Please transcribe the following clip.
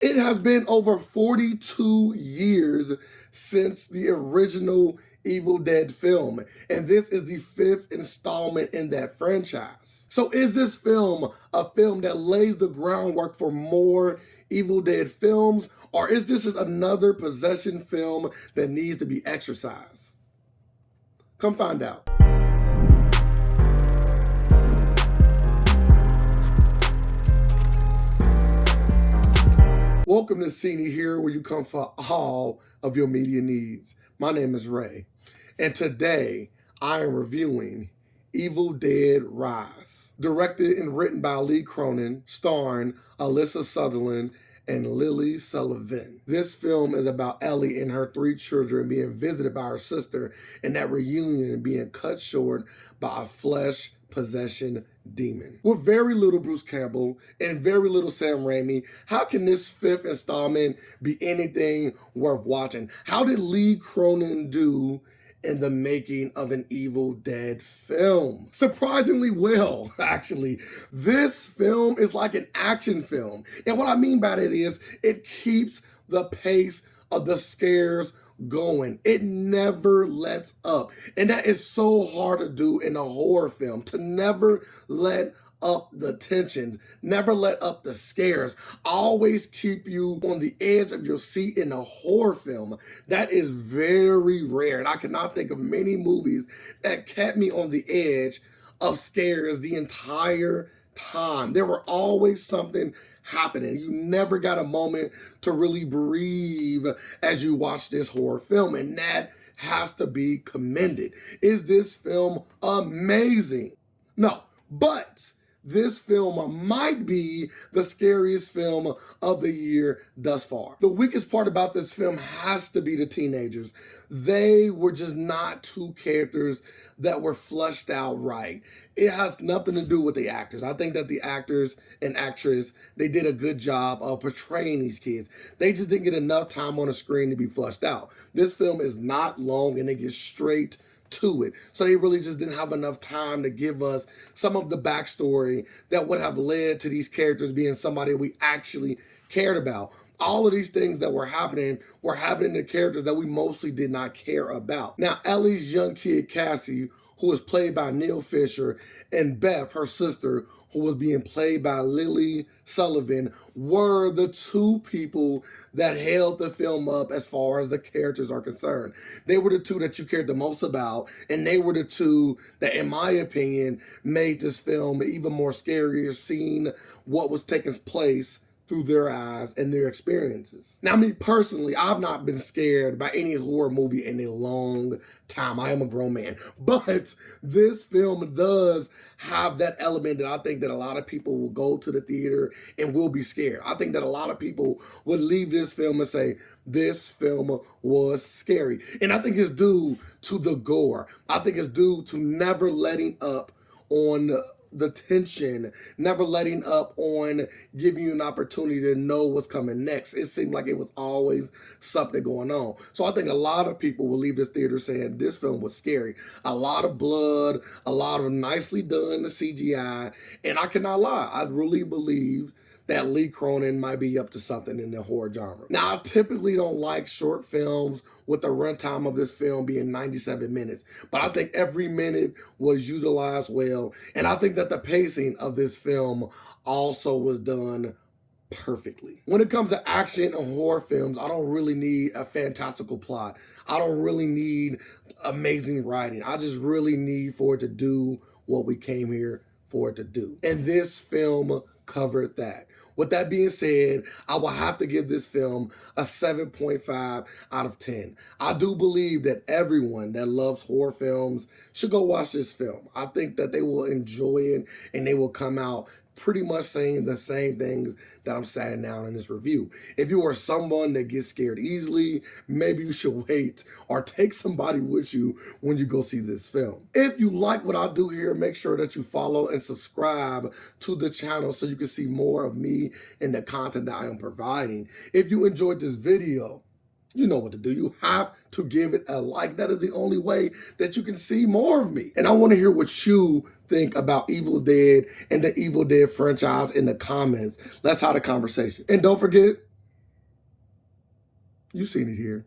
It has been over 42 years since the original Evil Dead film, and this is the fifth installment in that franchise. So is this film a film that lays the groundwork for more Evil Dead films, or is this just another possession film that needs to be exorcised? Come find out. Welcome to Cine here, where you come for all of your media needs. My name is Ray, and today I am reviewing Evil Dead Rise. Directed and written by Lee Cronin, starring Alyssa Sutherland and Lily Sullivan. This film is about Ellie and her three children being visited by her sister, and that reunion being cut short by a flesh possession demon. With very little Bruce Campbell and very little Sam Raimi, how can this fifth installment be anything worth watching? How did Lee Cronin do in the making of an Evil Dead film? Surprisingly well, actually. This film is like an action film. And what I mean by that is it keeps the pace of the scares going. It never lets up. And that is so hard to do in a horror film, to never let up the tensions, never let up the scares, always keep you on the edge of your seat in a horror film. That is very rare, and I cannot think of many movies that kept me on the edge of scares the entire time. There were always something happening. You never got a moment to really breathe as you watch this horror film, and that has to be commended. Is this film amazing? No, but this film might be the scariest film of the year thus far. The weakest part about this film has to be the teenagers. They were just not two characters that were fleshed out right. It has nothing to do with the actors. I think that the actors and actress, they did a good job of portraying these kids. They just didn't get enough time on the screen to be fleshed out. This film is not long, and they get straight to it. So they really just didn't have enough time to give us some of the backstory that would have led to these characters being somebody we actually cared about. All of these things that were happening to characters that we mostly did not care about. Now, Ellie's young kid, Cassie, who was played by Neil Fisher, and Beth, her sister, who was being played by Lily Sullivan, were the two people that held the film up as far as the characters are concerned. They were the two that you cared the most about, and they were the two that, in my opinion, made this film even more scarier, seeing what was taking place through their eyes and their experiences. Now, me personally, I've not been scared by any horror movie in a long time. I am a grown man. But this film does have that element that I think that a lot of people will go to the theater and will be scared. I think that a lot of people would leave this film and say, this film was scary. And I think it's due to the gore. I think it's due to never letting up on the tension, never letting up on giving you an opportunity to know what's coming next. It seemed like it was always something going on. So I think a lot of people will leave this theater saying this film was scary. A lot of blood, a lot of nicely done CGI, and I cannot lie, I really believe that Lee Cronin might be up to something in the horror genre. Now, I typically don't like short films with the runtime of this film being 97 minutes, but I think every minute was utilized well, and I think that the pacing of this film also was done perfectly. When it comes to action and horror films, I don't really need a fantastical plot. I don't really need amazing writing. I just really need for it to do what we came here for it to do. And this film covered that. With that being said, I will have to give this film a 7.5 out of 10. I do believe that everyone that loves horror films should go watch this film. I think that they will enjoy it, and they will come out pretty much saying the same things that I'm saying now in this review. If you are someone that gets scared easily, maybe you should wait or take somebody with you when you go see this film. If you like what I do here, make sure that you follow and subscribe to the channel so you can see more of me and the content that I am providing. If you enjoyed this video, you know what to do. You have to give it a like. That is the only way that you can see more of me. And I want to hear what you think about Evil Dead and the Evil Dead franchise in the comments. Let's have a conversation. And don't forget, You've seen it here.